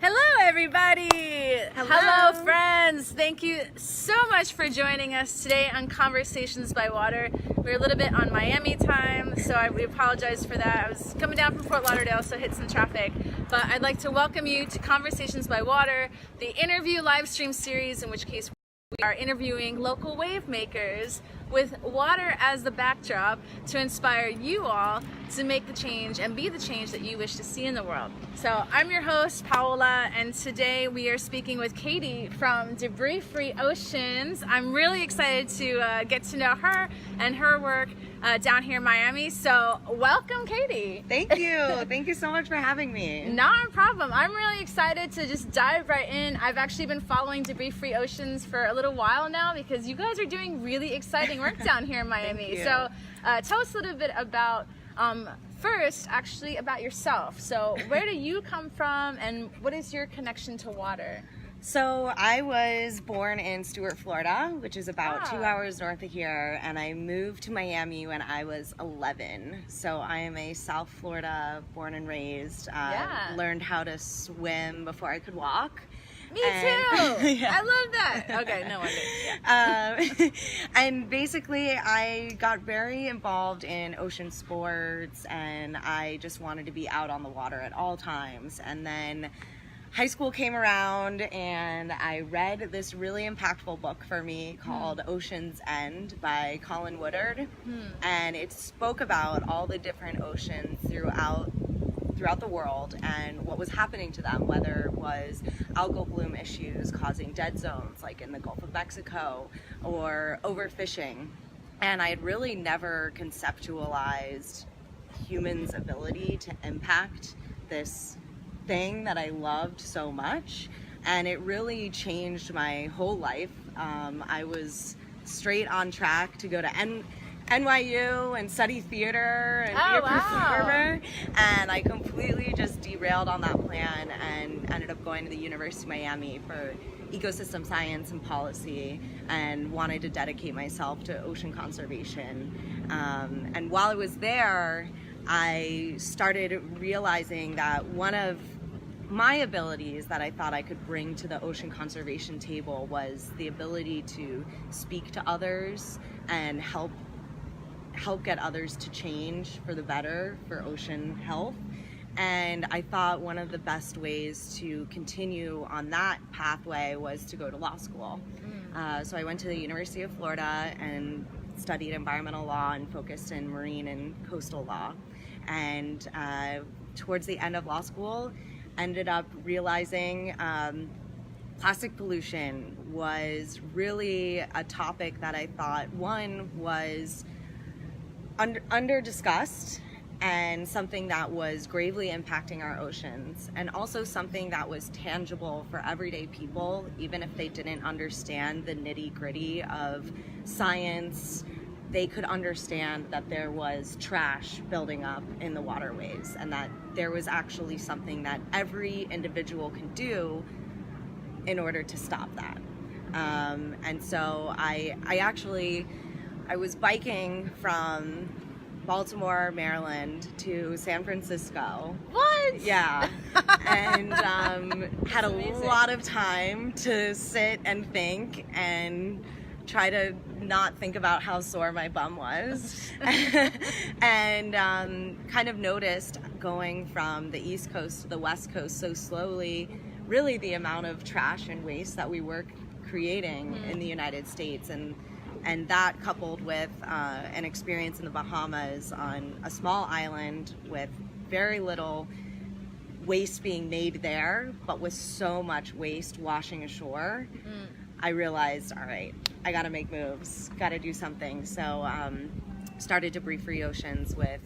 Hello, everybody. Hello. Friends. Thank you so much for joining us today on Conversations by Water. We're a little bit on Miami time, so we apologize for that. I was coming down from Fort Lauderdale, so hit some traffic. But I'd like to welcome you to Conversations by Water, the interview live stream series, in which case we are interviewing local wave makers with water as the backdrop to inspire you all to make the change and be the change that you wish to see in the world. So I'm your host, Paola, and today we are speaking with Caiti from Debris Free Oceans. I'm really excited to get to know her and her work down here in Miami. So welcome, Caiti. Thank you. Thank you so much for having me. Not a problem. I'm really excited to just dive right in. I've actually been following Debris Free Oceans for a little while now because you guys are doing really exciting work down here in Miami. So tell us a little bit about, first, actually about yourself. So where do you come from and what is your connection to water? So I was born in Stuart, Florida, which is about 2 hours north of here, and I moved to Miami when I was 11. So I am a South Florida born and raised. Learned how to swim before I could walk. Me too. I love that. Okay, no wonder. And basically, I got very involved in ocean sports, and I just wanted to be out on the water at all times. And then high school came around, and I read this really impactful book for me called Ocean's End by Colin Woodard. And it spoke about all the different oceans throughout the world and what was happening to them, whether it was algal bloom issues causing dead zones like in the Gulf of Mexico or overfishing. And I had really never conceptualized humans' ability to impact this thing that I loved so much, and it really changed my whole life. I was straight on track to go to NYU and study theater and be a performer, and I completely just derailed on that plan and ended up going to the University of Miami for ecosystem science and policy, and wanted to dedicate myself to ocean conservation. And while I was there, I started realizing that one of my abilities that I thought I could bring to the ocean conservation table was the ability to speak to others and help get others to change for the better for ocean health. And I thought one of the best ways to continue on that pathway was to go to law school. So I went to the University of Florida and studied environmental law and focused in marine and coastal law. And towards the end of law school, ended up realizing plastic pollution was really a topic that I thought, one, was under discussed, and something that was gravely impacting our oceans, and also something that was tangible for everyday people, even if they didn't understand the nitty-gritty of science. They could understand that there was trash building up in the waterways, and that there was actually something that every individual can do in order to stop that. And so I was biking from Baltimore, Maryland to San Francisco. What? Yeah. And had a lot of time to sit and think and try to not think about how sore my bum was. And kind of noticed going from the East Coast to the West Coast so slowly, really the amount of trash and waste that we were creating in the United States. And that, coupled with an experience in the Bahamas on a small island with very little waste being made there, but with so much waste washing ashore, I realized, all right, I gotta make moves, gotta do something. So started Debris Free Oceans with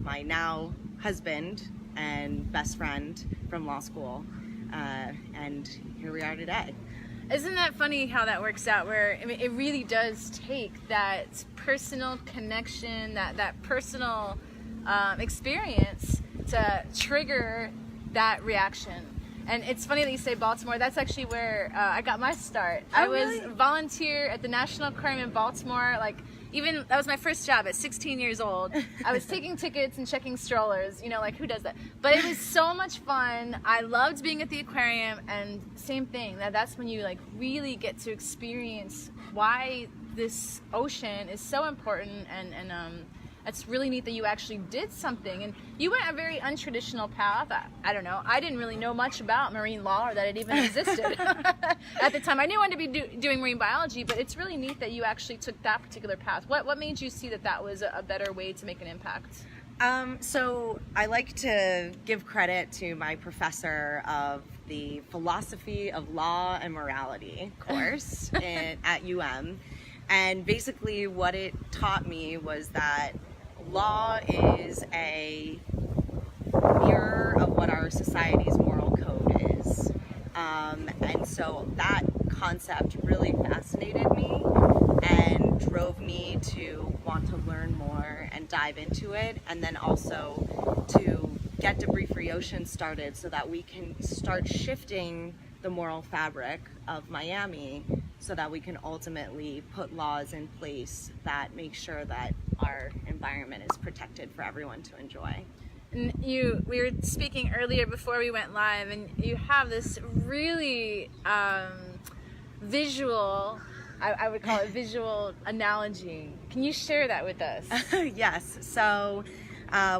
my now husband and best friend from law school, and here we are today. Isn't that funny how that works out, where I mean, it really does take that personal connection, that personal experience to trigger that reaction. And it's funny that you say Baltimore. That's actually where I got my start. I was volunteer at the National Aquarium in Baltimore, like even that was my first job at 16 years old. I was taking tickets and checking strollers, you know, like who does that? But it was so much fun. I loved being at the aquarium, and same thing, that's when you like really get to experience why this ocean is so important, and it's really neat that you actually did something, and you went a very untraditional path. I don't know, I didn't really know much about marine law or that it even existed at the time. I knew I wanted to be doing marine biology, but it's really neat that you actually took that particular path. What made you see that that was a better way to make an impact? So I like to give credit to my professor of the philosophy of law and morality course at UM. And basically what it taught me was that law is a mirror of what our society's moral code is. And so that concept really fascinated me and drove me to want to learn more and dive into it, and then also to get Debris-Free Ocean started so that we can start shifting the moral fabric of Miami so that we can ultimately put laws in place that make sure that our environment is protected for everyone to enjoy. And we were speaking earlier before we went live, and you have this really visual, I would call it visual analogy. Can you share that with us? Yes. So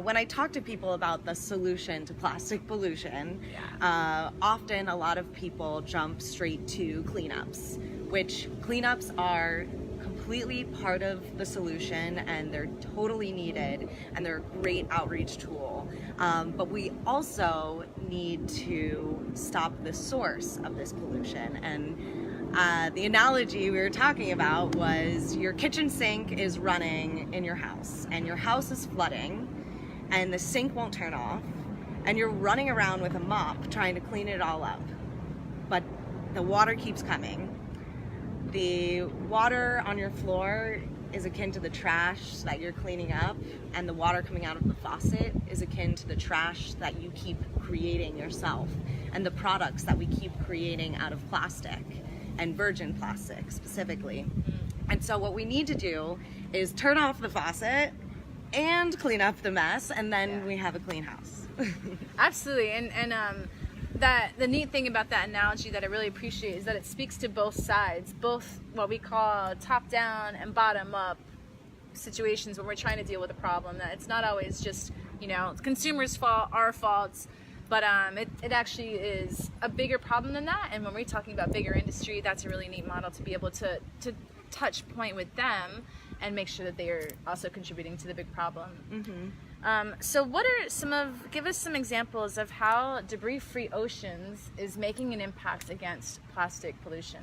when I talk to people about the solution to plastic pollution, often a lot of people jump straight to cleanups, which cleanups are completely part of the solution, and they're totally needed, and they're a great outreach tool. But we also need to stop the source of this pollution. And the analogy we were talking about was your kitchen sink is running in your house, and your house is flooding, and the sink won't turn off, and you're running around with a mop trying to clean it all up, but the water keeps coming. The water on your floor is akin to the trash that you're cleaning up, and the water coming out of the faucet is akin to the trash that you keep creating yourself, and the products that we keep creating out of plastic, and virgin plastic specifically. And so what we need to do is turn off the faucet and clean up the mess, and then we have a clean house. Absolutely. And that the neat thing about that analogy that I really appreciate is that it speaks to both sides, both what we call top down and bottom up situations when we're trying to deal with a problem. That it's not always just, you know, consumers' fault, our faults, but it actually is a bigger problem than that. And when we're talking about bigger industry, that's a really neat model to be able to touch point with them and make sure that they are also contributing to the big problem. So what are give us some examples of how Debris-Free Oceans is making an impact against plastic pollution?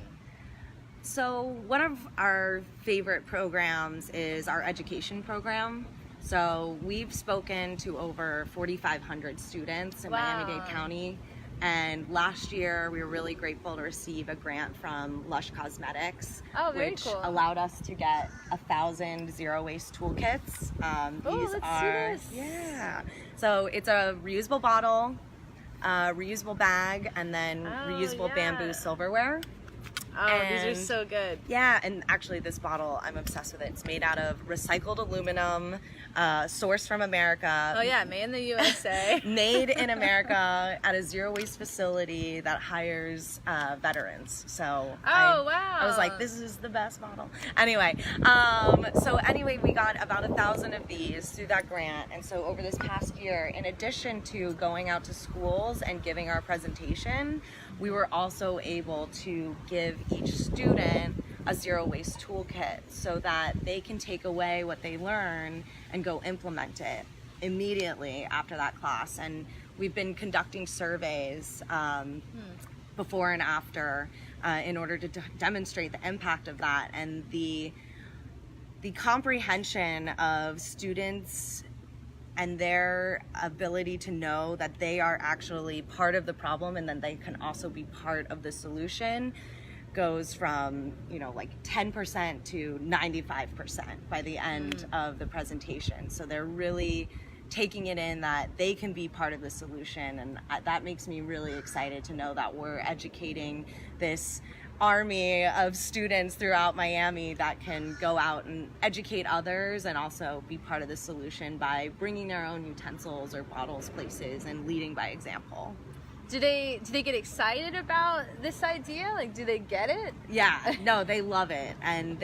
So one of our favorite programs is our education program. So we've spoken to over 4,500 students in Miami-Dade County. And last year, we were really grateful to receive a grant from Lush Cosmetics, which allowed us to get 1,000 Zero Waste Toolkits. Let's see this. Yeah. So it's a reusable bottle, reusable bag, and then reusable bamboo silverware. These are so good. Yeah, and actually this bottle, I'm obsessed with it. It's made out of recycled aluminum, sourced from America. Oh yeah, made in the USA. Made in America at a zero waste facility that hires veterans. So I was like, this is the best bottle. Anyway, we got about 1,000 of these through that grant. And so over this past year, in addition to going out to schools and giving our presentation, we were also able to give each student a zero waste toolkit so that they can take away what they learn and go implement it immediately after that class. And we've been conducting surveys before and after in order to demonstrate the impact of that, and the comprehension of students and their ability to know that they are actually part of the problem and then they can also be part of the solution goes from, like 10% to 95% by the end of the presentation. So they're really taking it in that they can be part of the solution, and that makes me really excited to know that we're educating this army of students throughout Miami that can go out and educate others and also be part of the solution by bringing their own utensils or bottles places and leading by example. Do they get excited about this idea? Like, do they get it? Yeah, no, they love it. And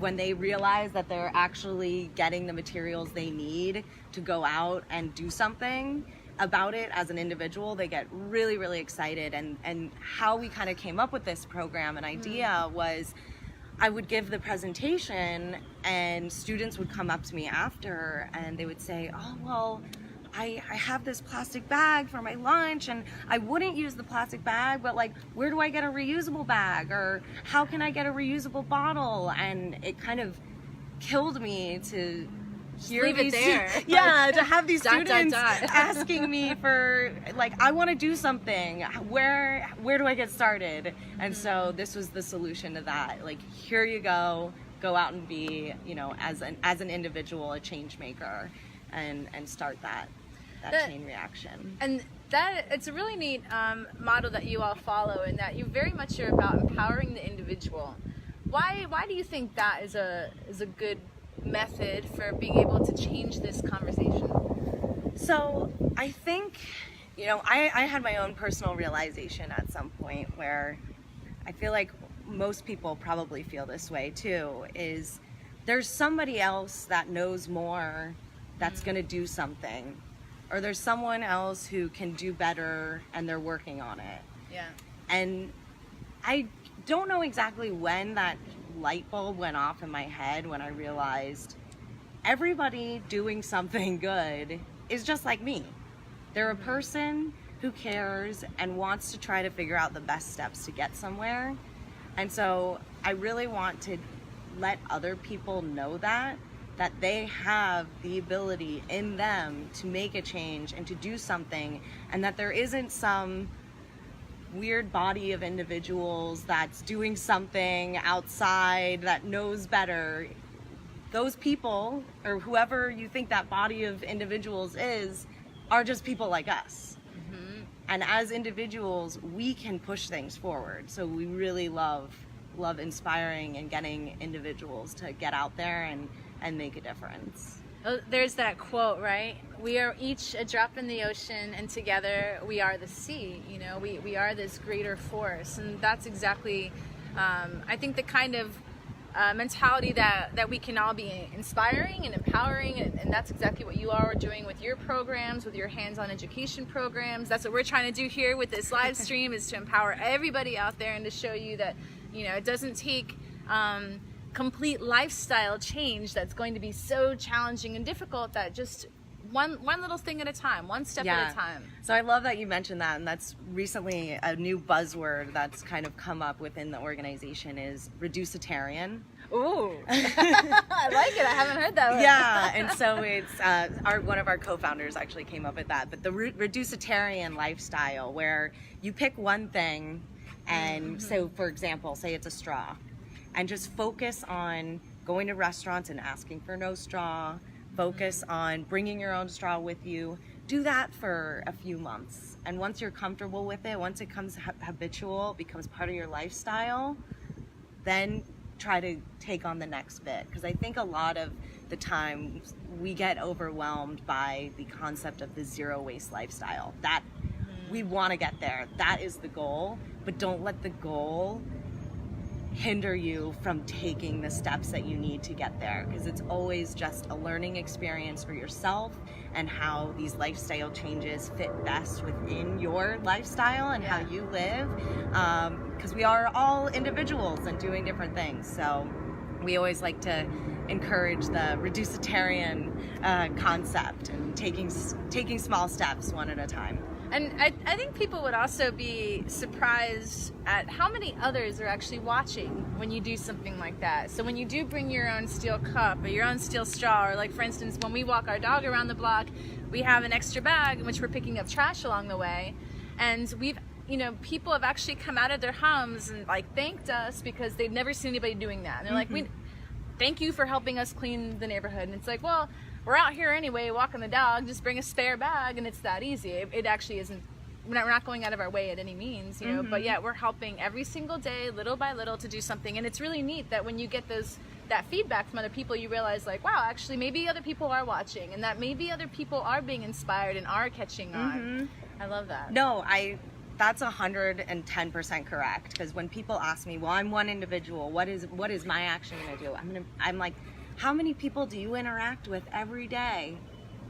when they realize that they're actually getting the materials they need to go out and do something about it as an individual, they get really, really excited. And how we kind of came up with this program and idea was I would give the presentation and students would come up to me after and they would say, oh, well, I have this plastic bag for my lunch and I wouldn't use the plastic bag, but like, where do I get a reusable bag? Or how can I get a reusable bottle? And it kind of killed me to hear leave it these, there. to have these students dot. asking me for like, I want to do something. Where do I get started? And so this was the solution to that. Like, here you go out and be, you know, as an individual, a change maker, and start that chain reaction. And that it's a really neat model that you all follow, and that you very much are about empowering the individual. Why do you think that is a good method for being able to change this conversation? So I think, you know, I had my own personal realization at some point where I feel like most people probably feel this way too, is there's somebody else that knows more that's going to do something, or there's someone else who can do better and they're working on it. Yeah. And I don't know exactly when that light bulb went off in my head when I realized everybody doing something good is just like me. They're a person who cares and wants to try to figure out the best steps to get somewhere. And so I really want to let other people know that they have the ability in them to make a change and to do something, and that there isn't some weird body of individuals that's doing something outside that knows better. Those people, or whoever you think that body of individuals is, are just people like us. Mm-hmm. And as individuals, we can push things forward. So we really love inspiring and getting individuals to get out there and make a difference. Oh, there's that quote, right? We are each a drop in the ocean, and together we are the sea. You know, we are this greater force, and that's exactly, I think, the kind of mentality that we can all be inspiring and empowering, and that's exactly what you all are doing with your programs, with your hands-on education programs. That's what we're trying to do here with this live stream, is to empower everybody out there and to show you that, you know, it doesn't take complete lifestyle change that's going to be so challenging and difficult, that just one little thing at a time, one step at a time. So I love that you mentioned that, and that's recently a new buzzword that's kind of come up within the organization is reducitarian. Ooh, I like it. I haven't heard that one. Yeah, and so it's one of our co-founders actually came up with that. But the reducitarian lifestyle, where you pick one thing, and so for example, say it's a straw, and just focus on going to restaurants and asking for no straw. Focus on bringing your own straw with you. Do that for a few months. And once you're comfortable with it, once it becomes habitual, becomes part of your lifestyle, then try to take on the next bit. Because I think a lot of the time we get overwhelmed by the concept of the zero waste lifestyle. That we want to get there. That is the goal, but don't let the goal hinder you from taking the steps that you need to get there, because it's always just a learning experience for yourself and how these lifestyle changes fit best within your lifestyle and how you live, because we are all individuals and doing different things. So we always like to encourage the reducitarian concept and taking small steps one at a time. And I think people would also be surprised at how many others are actually watching when you do something like that. So when you do bring your own steel cup or your own steel straw, or like for instance, when we walk our dog around the block, we have an extra bag in which we're picking up trash along the way. And we've, you know, people have actually come out of their homes and like thanked us because they've never seen anybody doing that. And they're like, thank you for helping us clean the neighborhood. And it's like, well, we're out here anyway walking the dog, just bring a spare bag, and it's that easy. It actually isn't we're not going out of our way at any means, you know, but yet we're helping every single day, little by little, to do something. And it's really neat that when you get that feedback from other people, you realize like, wow, actually maybe other people are watching, and that maybe other people are being inspired and are catching on. I love that. No, that's 110% correct. Because when people ask me, well, I'm one individual, what is my action gonna do? I'm like, how many people do you interact with every day?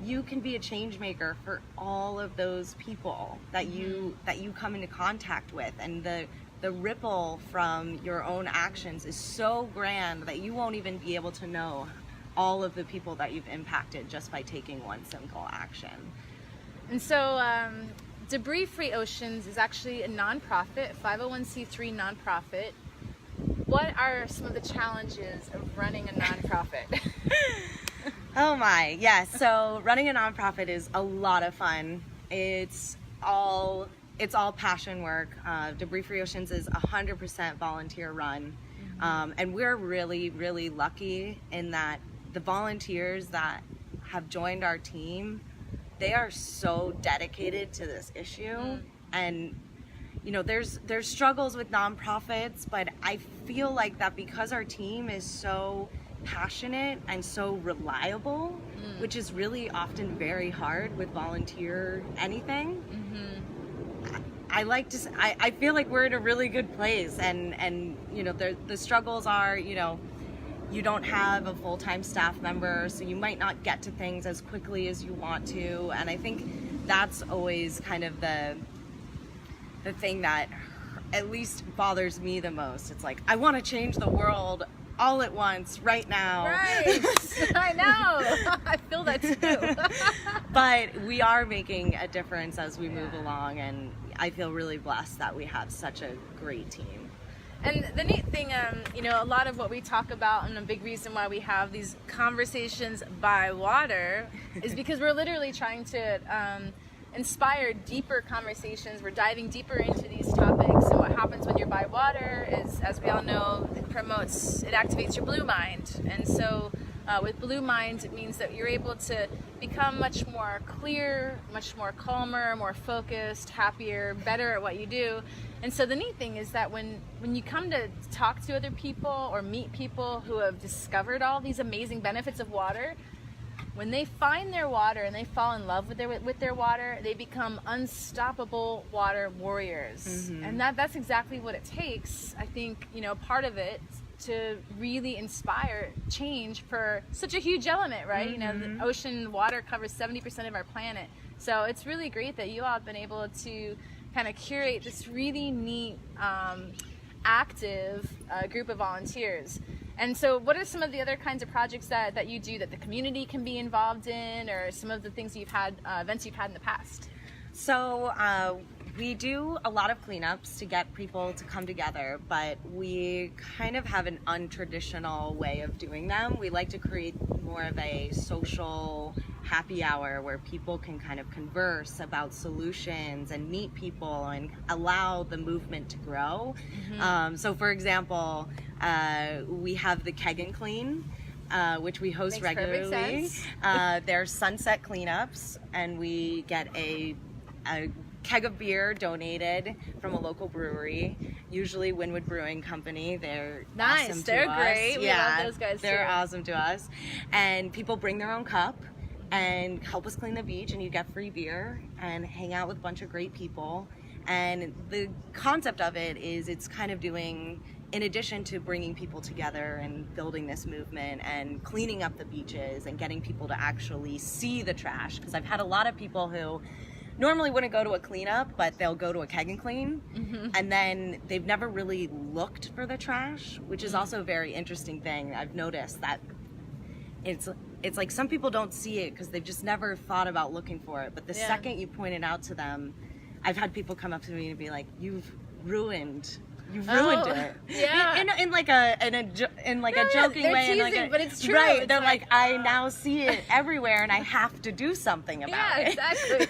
You can be a change maker for all of those people that you come into contact with, and the ripple from your own actions is so grand that you won't even be able to know all of the people that you've impacted just by taking one simple action. And so Debris Free Oceans is actually a nonprofit, 501c3 nonprofit. What are some of the challenges of running a nonprofit? Oh my, yes. So running a nonprofit is a lot of fun. It's all passion work. Debris Free Oceans is 100% volunteer run. And we're really, really lucky in that the volunteers that have joined our team, they are so dedicated to this issue. And you know, there's struggles with nonprofits, but I feel like that because our team is so passionate and so reliable, which is really often very hard with volunteer anything. I feel like we're in a really good place, and you know, the struggles are, you know, you don't have a full-time staff member, so you might not get to things as quickly as you want to, and I think that's always kind of the thing that at least bothers me the most. It's like, I want to change the world all at once, right now. Right, I know. I feel that too. But we are making a difference as we move along, and I feel really blessed that we have such a great team. And the neat thing, you know, a lot of what we talk about, and a big reason why we have these conversations by water, is because we're literally trying to inspire deeper conversations. We're diving deeper into these topics, and what happens when you're by water is, as we all know, it activates your blue mind. And so with blue mind, it means that you're able to become much more clear, much more calmer, more focused, happier, better at what you do. And so the neat thing is that when you come to talk to other people or meet people who have discovered all these amazing benefits of water, when they find their water and they fall in love with their water, they become unstoppable water warriors. And that's exactly what it takes. I think, you know, part of it to really inspire change for such a huge element, right? You know, the ocean water covers 70% of our planet. So it's really great that you all have been able to kind of curate this really neat, active group of volunteers. And so what are some of the other kinds of projects that you do that the community can be involved in, or some of the things you've had, events you've had in the past? So we do a lot of cleanups to get people to come together, but we kind of have an untraditional way of doing them. We like to create more of a social happy hour where people can kind of converse about solutions and meet people and allow the movement to grow. So for example, we have the Keg and Clean, which we host regularly. They're sunset cleanups, and we get a keg of beer donated from a local brewery, usually Wynwood Brewing Company. They're nice. Awesome They're to great. Us. We love those guys they're too. Awesome to us. And people bring their own cup and help us clean the beach, and you get free beer and hang out with a bunch of great people. And the concept of it is it's kind of doing, in addition to bringing people together and building this movement and cleaning up the beaches and getting people to actually see the trash, because I've had a lot of people who normally wouldn't go to a cleanup, but they'll go to a Keg and Clean, and then they've never really looked for the trash, which is also a very interesting thing. I've noticed that it's like some people don't see it because they've just never thought about looking for it, but the second you point it out to them, I've had people come up to me and be like, you've ruined You ruined it. Yeah. In like a joking they're way. teasing, And like but it's true. Right. It's they're like, I now see it everywhere and I have to do something about it. Yeah, exactly.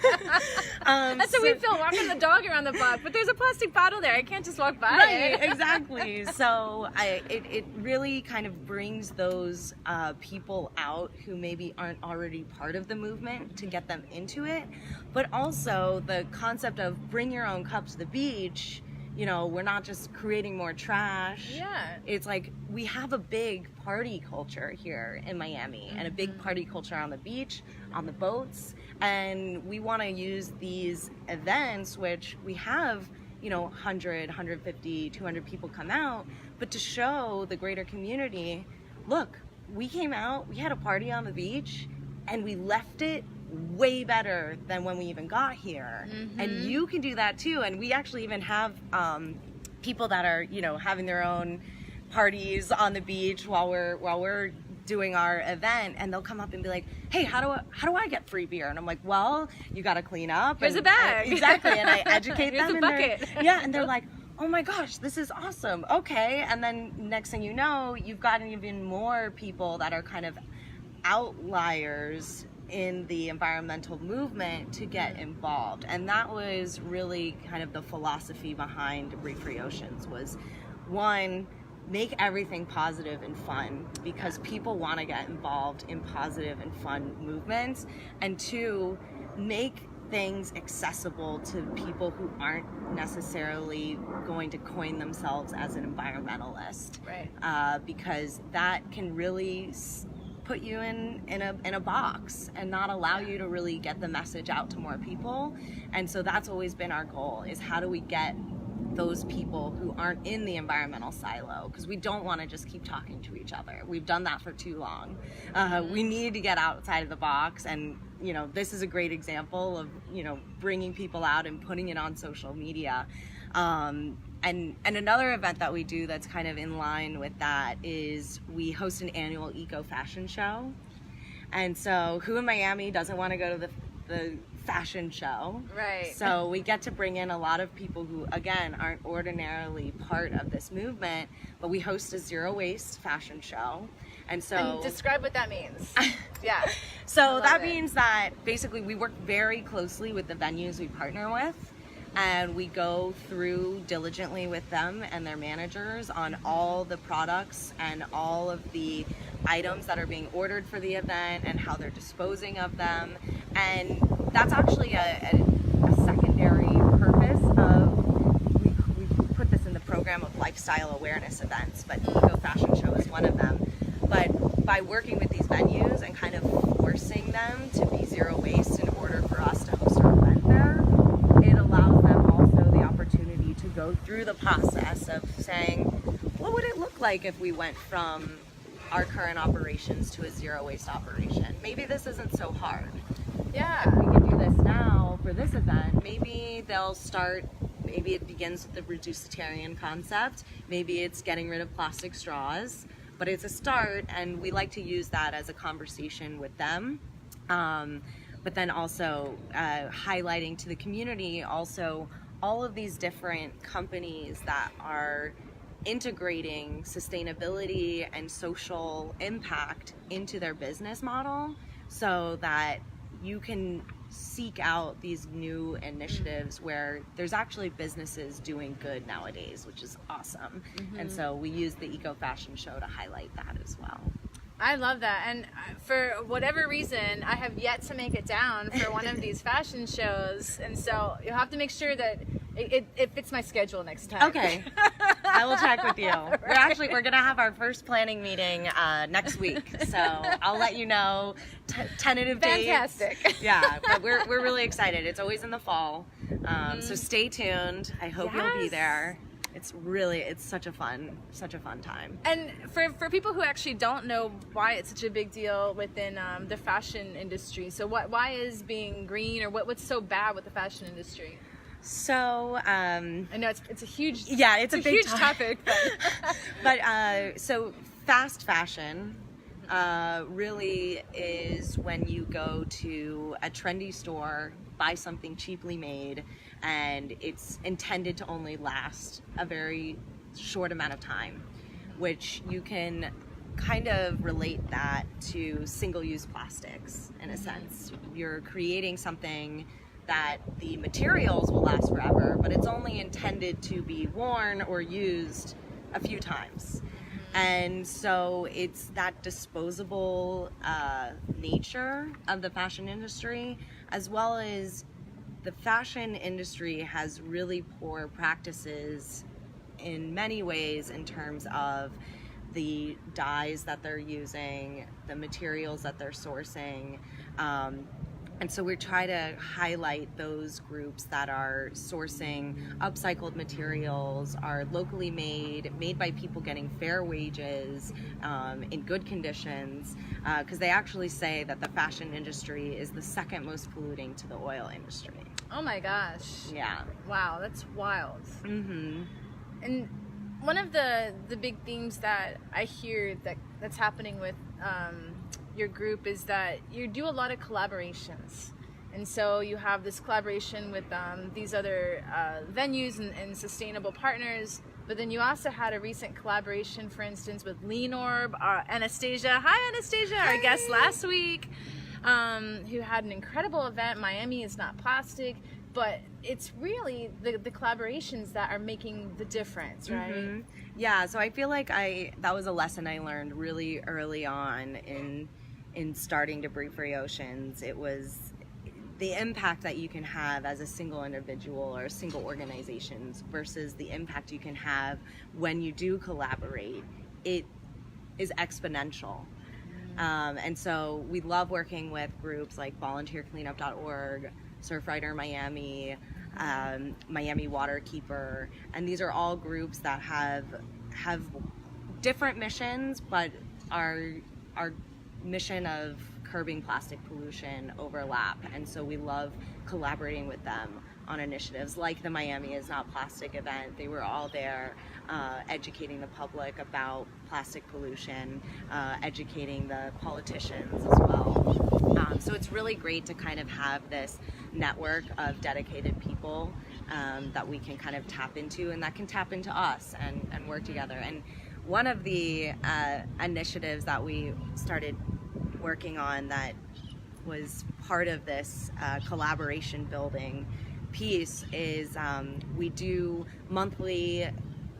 That's how we feel walking the dog around the block, but there's a plastic bottle there. I can't just walk by Right, it. exactly. So it really kind of brings those people out who maybe aren't already part of the movement to get them into it. But also the concept of bring your own cup to the beach. You know, we're not just creating more trash. Yeah. It's like we have a big party culture here in Miami and a big party culture on the beach, on the boats. And we want to use these events, which we have, 100, 150, 200 people come out, but to show the greater community, look, we came out, we had a party on the beach, and we left it way better than when we even got here. And you can do that too. And we actually even have people that are having their own parties on the beach while we're doing our event, and they'll come up and be like, hey, how do I get free beer? And I'm like, well, you got to clean up. Here's a bag. Exactly. And I educate Here's them. a bucket. And they're like, oh my gosh, this is awesome. Okay. And then next thing you know, you've got even more people that are kind of outliers in the environmental movement to get involved. And that was really kind of the philosophy behind Break Free Oceans was, one, make everything positive and fun because people want to get involved in positive and fun movements, and two, make things accessible to people who aren't necessarily going to coin themselves as an environmentalist, Right. Because that can really put you in a box and not allow you to really get the message out to more people. And so that's always been our goal, is how do we get those people who aren't in the environmental silo, because we don't want to just keep talking to each other. We've done that for too long. We need to get outside of the box, and this is a great example of bringing people out and putting it on social media. And another event that we do that's kind of in line with that is we host an annual eco fashion show. And so who in Miami doesn't want to go to the fashion show? Right. So we get to bring in a lot of people who, again, aren't ordinarily part of this movement, but we host a zero waste fashion show. And so describe what that means. Yeah. So that means that basically we work very closely with the venues we partner with, and we go through diligently with them and their managers on all the products and all of the items that are being ordered for the event and how they're disposing of them. And that's actually a secondary purpose of, we put this in the program of lifestyle awareness events, but Eco Fashion Show is one of them. But by working with these venues and kind of forcing them to be zero waste in order for us to host our event there, it allows them also the opportunity to go through the process of saying, what would it look like if we went from our current operations to a zero waste operation? Maybe this isn't so hard. Yeah. If we can do this now for this event, maybe they'll start, maybe it begins with the reducitarian concept, maybe it's getting rid of plastic straws, but it's a start, and we like to use that as a conversation with them. But then also highlighting to the community also all of these different companies that are integrating sustainability and social impact into their business model, so that you can seek out these new initiatives where there's actually businesses doing good nowadays, which is awesome. And so we use the Eco Fashion Show to highlight that as well. I love that. And for whatever reason, I have yet to make it down for one of these fashion shows. And so you'll have to make sure that it fits my schedule next time. Okay. I will check with you. Right. We're going to have our first planning meeting next week. So I'll let you know tentative dates. Fantastic. Yeah, but we're really excited. It's always in the fall. So stay tuned. I hope you'll be there. It's such a fun time. And for people who actually don't know why it's such a big deal within the fashion industry, so why is being green, or what's so bad with the fashion industry? So I know it's a huge it's a big huge topic, but so fast fashion really is when you go to a trendy store, buy something cheaply made, and it's intended to only last a very short amount of time, which you can kind of relate that to single-use plastics in a sense. You're creating something that the materials will last forever, but it's only intended to be worn or used a few times. And so it's that disposable nature of the fashion industry, as well as the fashion industry has really poor practices in many ways in terms of the dyes that they're using, the materials that they're sourcing. And so we try to highlight those groups that are sourcing upcycled materials, are locally made by people getting fair wages, in good conditions, because they actually say that the fashion industry is the second most polluting to the oil industry. Oh my gosh. Yeah. Wow, that's wild. Mm-hmm. And one of the big themes that I hear that's happening with your group is that you do a lot of collaborations. And so you have this collaboration with these other venues and sustainable partners, but then you also had a recent collaboration, for instance, with Lean Orb, Anastasia. Hi, Anastasia, our guest last week, who had an incredible event, Miami is Not Plastic. But it's really the collaborations that are making the difference, right? Mm-hmm. Yeah, so I feel like that was a lesson I learned really early on in starting to Breathe Free Oceans. It was the impact that you can have as a single individual or single organizations versus the impact you can have when you do collaborate. It is exponential. And so we love working with groups like volunteercleanup.org, Surfrider Miami, Miami Waterkeeper, and these are all groups that have different missions, but our mission of curbing plastic pollution overlap, and so we love collaborating with them on initiatives like the Miami is Not Plastic event. They were all there educating the public about plastic pollution, educating the politicians as well. So it's really great to kind of have this network of dedicated people that we can kind of tap into, and that can tap into us and work together. And one of the initiatives that we started working on that was part of this collaboration building piece is we do monthly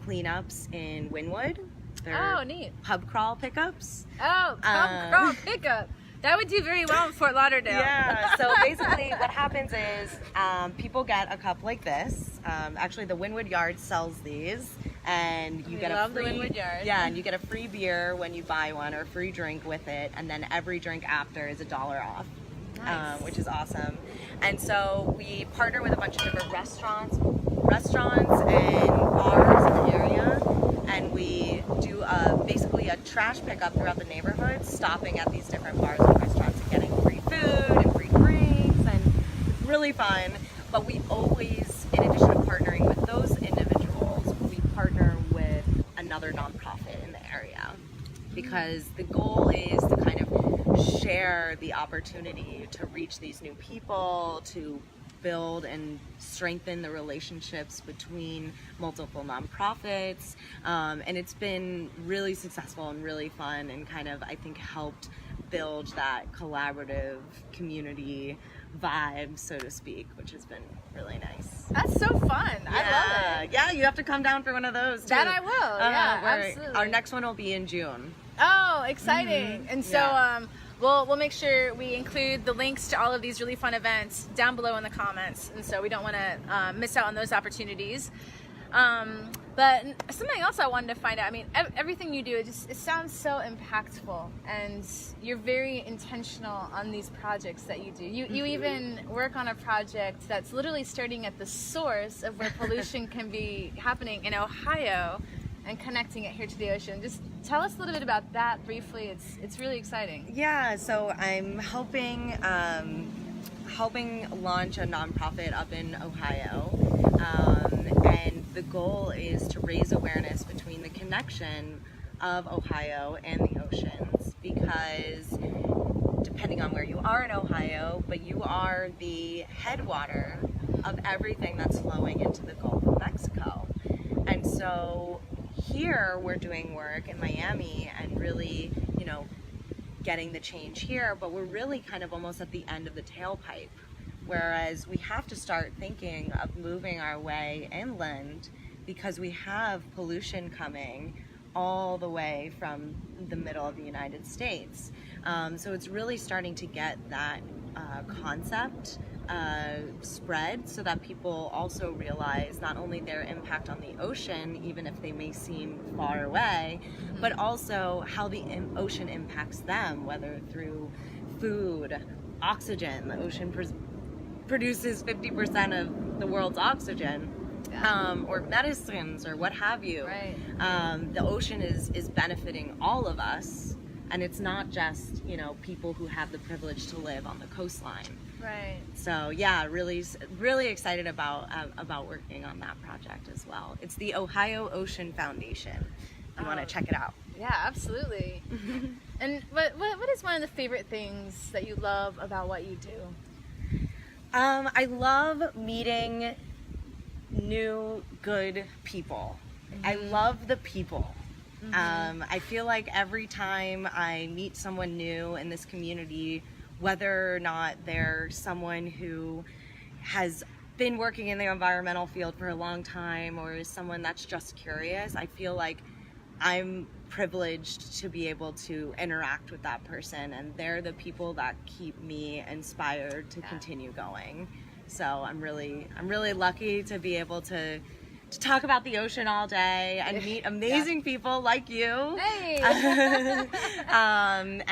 cleanups in Wynwood. Oh, neat. Pub crawl pickups. Oh, pub crawl pickup. That would do very well in Fort Lauderdale. Yeah, so basically what happens is people get a cup like this. Actually, the Wynwood Yard sells these, and you get a free, the Wynwood Yard. Yeah, and you get a free beer when you buy one, or a free drink with it, and then every drink after is $1 off. Nice. Which is awesome. And so we partner with a bunch of different restaurants and bars in the area, and we do basically a trash pickup throughout the neighborhood, stopping at these different bars and restaurants and getting free food and free drinks, and it's really fun. But we always, in addition to partnering with those individuals, we partner with another nonprofit in the area, because the goal is to kind of share the opportunity to reach these new people, to build and strengthen the relationships between multiple nonprofits, and it's been really successful and really fun, and kind of, I think, helped build that collaborative community vibe, so to speak, which has been really nice. That's so fun. Yeah. I love it. Yeah, you have to come down for one of those too. That I will. Yeah, absolutely. Our next one will be in June. Oh, exciting. Mm-hmm. And so we'll make sure we include the links to all of these really fun events down below in the comments, and so we don't want to miss out on those opportunities. But something else I wanted to find out, I mean, everything you do, it sounds so impactful, and you're very intentional on these projects that you do. You even work on a project that's literally starting at the source of where pollution can be happening in Ohio and connecting it here to the ocean. Just tell us a little bit about that briefly. It's really exciting. Yeah, so I'm helping launch a nonprofit up in Ohio, and the goal is to raise awareness between the connection of Ohio and the oceans, because depending on where you are in Ohio, but you are the headwater of everything that's flowing into the Gulf of Mexico. And so here we're doing work in Miami and really, you know, getting the change here, but we're really kind of almost at the end of the tailpipe. Whereas we have to start thinking of moving our way inland because we have pollution coming all the way from the middle of the United States. So it's really starting to get that concept spread so that people also realize not only their impact on the ocean, even if they may seem far away, but also how the ocean impacts them, whether through food, oxygen. The ocean produces 50% of the world's oxygen. Or medicines or what have you. Right. The ocean is benefiting all of us, and it's not just, you know, people who have the privilege to live on the coastline. Right. So yeah, really excited about working on that project as well. It's the Ohio Ocean Foundation. You want to check it out. Yeah, absolutely. And what is one of the favorite things that you love about what you do? I love meeting new, good people. I love the people. I feel like every time I meet someone new in this community, whether or not they're someone who has been working in the environmental field for a long time or is someone that's just curious, I feel like I'm privileged to be able to interact with that person, and they're the people that keep me inspired to continue going. So I'm really lucky to be able to talk about the ocean all day and meet amazing people like you. Hey! And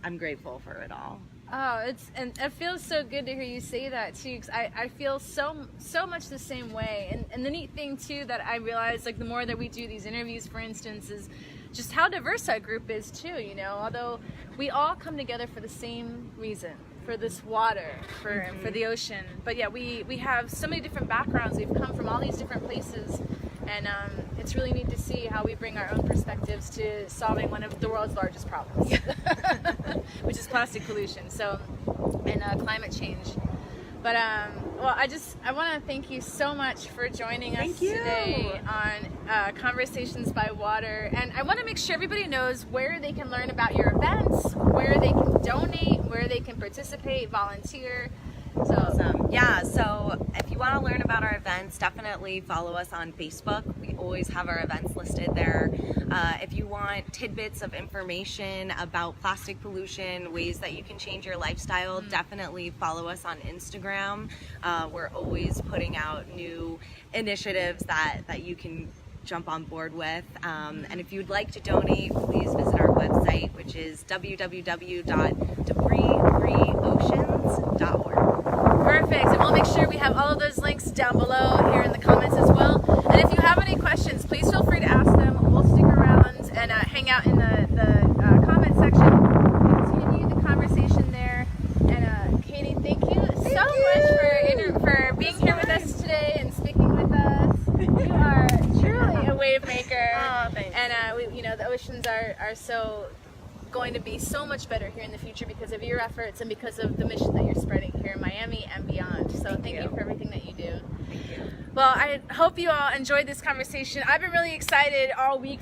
I'm grateful for it all. Oh, and it feels so good to hear you say that too, because I feel so much the same way. And the neat thing too that I realize, like the more that we do these interviews, for instance, is just how diverse our group is too. You know, although we all come together for the same reason, for this water, for the ocean. But yeah, we have so many different backgrounds. We've come from all these different places, and it's really neat to see how we bring our own perspectives to solving one of the world's largest problems, which is plastic pollution. So, and climate change. But well, I want to thank you so much for joining us today on Conversations by Water, and I want to make sure everybody knows where they can learn about your events, where they can donate, where they can participate, volunteer. So awesome. Yeah, so if you want to learn about our events, definitely follow us on Facebook. We always have our events listed there. If you want tidbits of information about plastic pollution, ways that you can change your lifestyle, definitely follow us on Instagram. We're always putting out new initiatives that you can jump on board with. And if you'd like to donate, please visit our website, which is www.debrisfreeoceans.org. Perfect, and we'll make sure we have all of those links down below here in the comments as well. And if you have any questions, please feel free to ask them. We'll stick around and hang out in the comment section, continue the conversation there. And Caiti, thank you so much for being here with us today and speaking with us. You are truly a wave maker. Oh, thanks. And you know, the oceans are so going to be so much better here in the future because of your efforts and because of the mission that you're spreading here in Miami and beyond. So thank you for everything that you do. Thank you. Well, I hope you all enjoyed this conversation. I've been really excited all week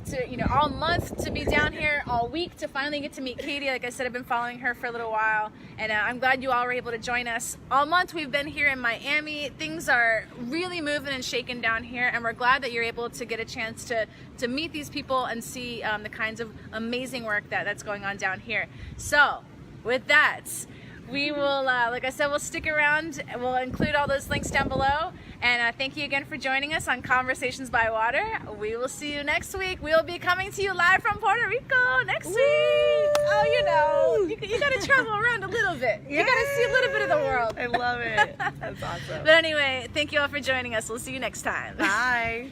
all month to be down here, all week to finally get to meet Caiti. Like I said, I've been following her for a little while, and I'm glad you all were able to join us. All month we've been here in Miami. Things are really moving and shaking down here, and we're glad that you're able to get a chance to meet these people and see the kinds of amazing work that's going on down here. So, with that, we will, like I said, we'll stick around. We'll include all those links down below. And thank you again for joining us on Conversations by Water. We will see you next week. We'll be coming to you live from Puerto Rico next week. Oh, you know, you got to travel around a little bit. You got to see a little bit of the world. I love it. That's awesome. But anyway, thank you all for joining us. We'll see you next time. Bye.